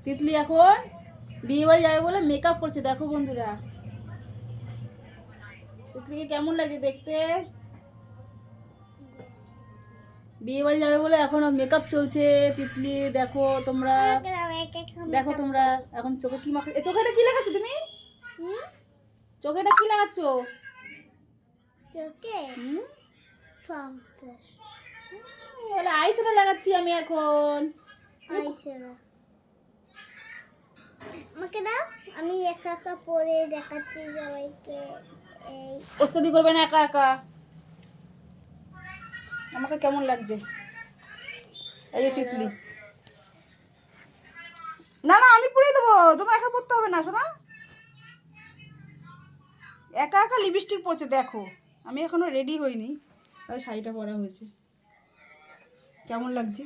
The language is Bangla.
তিতলি এখন বিয়ে বাড়ি যাবে বলে মেকআপ করছে, দেখো বন্ধুরা। তিতলিকে কেমন লাগছে দেখতে? বিয়ে বাড়ি যাবে বলে এখন মেকআপ চলছে তিতলি। দেখো তোমরা, দেখো তোমরা এখন চোখে কি মাখো। চোখেটা কি লাগাচ্ছ তুমি? চোখেটা কি লাগাচ্ছ? চোখে বলে আইশ্যাডো লাগাচ্ছি আমি এখন। আইশ্যাডো আমাকে দাও, আমি একা একা পরে দেখাচ্ছি সবাইকে। এই ওস্তাদি করবে না একা একা। আমাকে কেমন লাগছে? এই যে তিতলি। না না আমি পরিয়ে দেবো, তোমার একা পরতে হবে না শোনা। একা একা লিপস্টিক পরছে দেখো। আমি এখনো রেডি হইনি, আর শাড়িটা পরা হয়েছে। কেমন লাগছে?